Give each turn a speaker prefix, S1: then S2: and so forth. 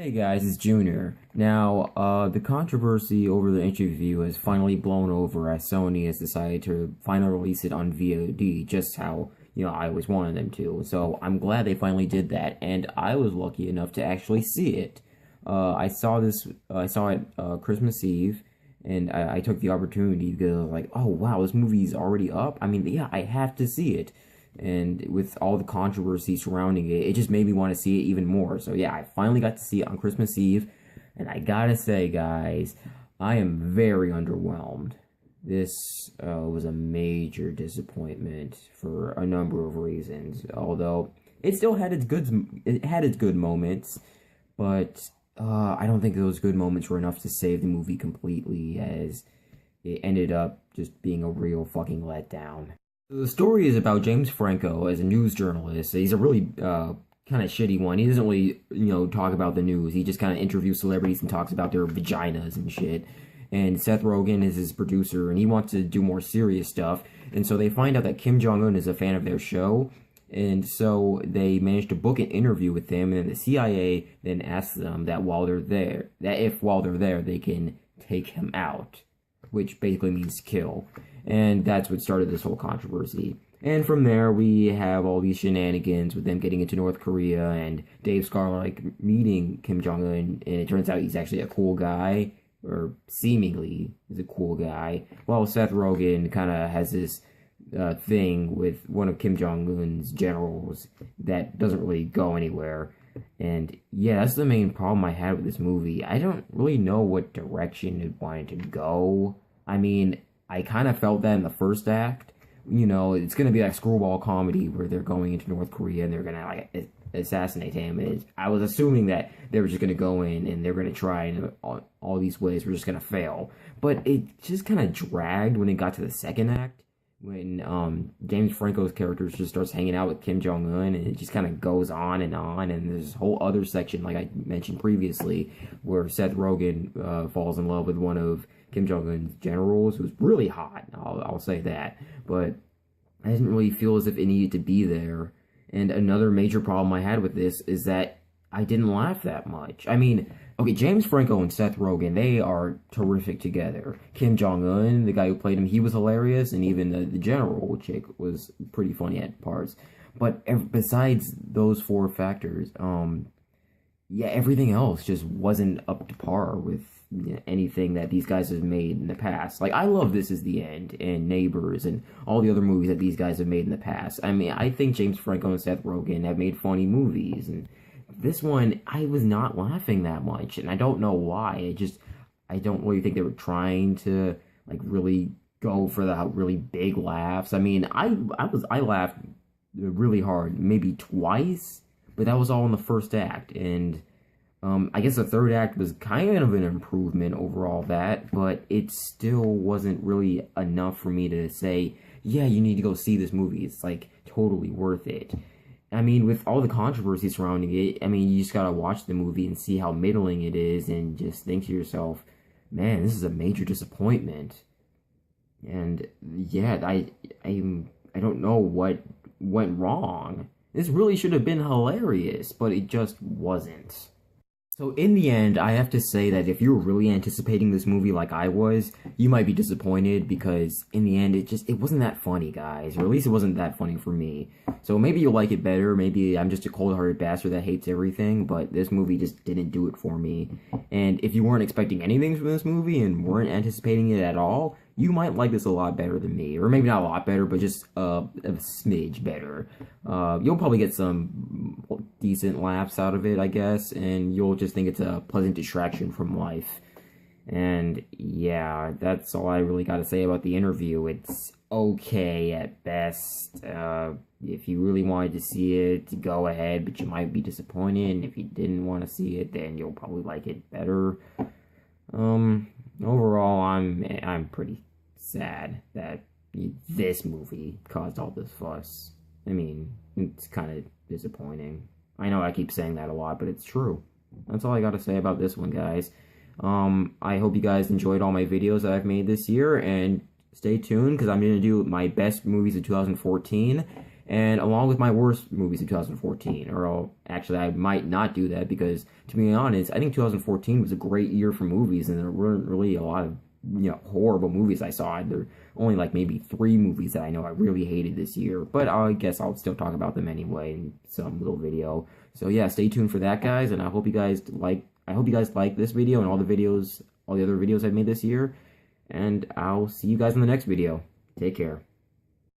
S1: Hey guys, it's Junior. Now, the controversy over the interview has finally blown over as Sony has decided to finally release it on VOD, just how, I always wanted them to. So I'm glad they finally did that, and I was lucky enough to actually see it. I saw it Christmas Eve, and I took the opportunity because I was like, oh wow, this movie's already up? I mean, yeah, I have to see it. And with all the controversy surrounding it, it just made me want to see it even more. So yeah, I finally got to see it on Christmas Eve, and I gotta say, guys, I am very underwhelmed. This was a major disappointment for a number of reasons. Although it had its good moments, but I don't think those good moments were enough to save the movie completely, as it ended up just being a real fucking letdown. The story is about James Franco as a news journalist. He's a really kind of shitty one. He doesn't really, talk about the news. He just kind of interviews celebrities and talks about their vaginas and shit. And Seth Rogen is his producer, and he wants to do more serious stuff. And so they find out that Kim Jong-un is a fan of their show. And so they managed to book an interview with him, and then the CIA then asks them that while they're there, they can take him out, which basically means kill. And that's what started this whole controversy. And from there, we have all these shenanigans with them getting into North Korea and Dave Scarlett meeting Kim Jong-un, and it turns out he's actually a cool guy, or seemingly is a cool guy, while Seth Rogen kind of has this thing with one of Kim Jong-un's generals that doesn't really go anywhere. And yeah, that's the main problem I had with this movie. I don't really know what direction it wanted to go. I mean, I kind of felt that in the first act. It's going to be like screwball comedy where they're going into North Korea and they're going to like assassinate him. And I was assuming that they were just going to go in and they're going to try, and all these ways were just going to fail. But it just kind of dragged when it got to the second act, when James Franco's character just starts hanging out with Kim Jong-un, and it just kind of goes on, and there's this whole other section, like I mentioned previously, where Seth Rogen falls in love with one of Kim Jong-un's generals, who's really hot, I'll say that, but I didn't really feel as if it needed to be there. And another major problem I had with this is that I didn't laugh that much. I mean, okay, James Franco and Seth Rogen, they are terrific together. Kim Jong-un, the guy who played him, he was hilarious, and even the general chick was pretty funny at parts. But besides those four factors, yeah, everything else just wasn't up to par with anything that these guys have made in the past. Like, I love This Is the End and Neighbors and all the other movies that these guys have made in the past. I mean, I think James Franco and Seth Rogen have made funny movies, and this one, I was not laughing that much, and I don't know why. I don't really think they were trying to, like, really go for the really big laughs. I mean, I laughed really hard, maybe twice, but that was all in the first act, and I guess the third act was kind of an improvement over all that, but it still wasn't really enough for me to say, yeah, you need to go see this movie. It's, like, totally worth it. I mean, with all the controversy surrounding it, I mean, you just gotta watch the movie and see how middling it is and just think to yourself, man, this is a major disappointment. And yeah, I don't know what went wrong. This really should have been hilarious, but it just wasn't. So in the end, I have to say that if you were really anticipating this movie like I was, you might be disappointed, because in the end, it wasn't that funny, guys. Or at least it wasn't that funny for me. So maybe you'll like it better. Maybe I'm just a cold-hearted bastard that hates everything, but this movie just didn't do it for me. And if you weren't expecting anything from this movie and weren't anticipating it at all, you might like this a lot better than me. Or maybe not a lot better, but just a smidge better. You'll probably get some decent laughs out of it, I guess, and you'll just think it's a pleasant distraction from life. And yeah, that's all I really got to say about the interview. It's okay at best. If you really wanted to see it, go ahead, but you might be disappointed. And if you didn't want to see it, then you'll probably like it better. Overall, I'm pretty sad that this movie caused all this fuss. I mean, it's kind of disappointing. I know I keep saying that a lot, but it's true. That's all I got to say about this one, guys. I hope you guys enjoyed all my videos that I've made this year, and stay tuned, because I'm going to do my best movies of 2014, and along with my worst movies of 2014. Actually, I might not do that because, to be honest, I think 2014 was a great year for movies, and there weren't really a lot of horrible movies I saw. There are only like maybe 3 movies that I know I really hated this year, but I guess I'll still talk about them anyway in some little video. So yeah, stay tuned for that, guys, and I hope you guys like this video and all the other videos I've made this year, and I'll see you guys in the next video. Take care.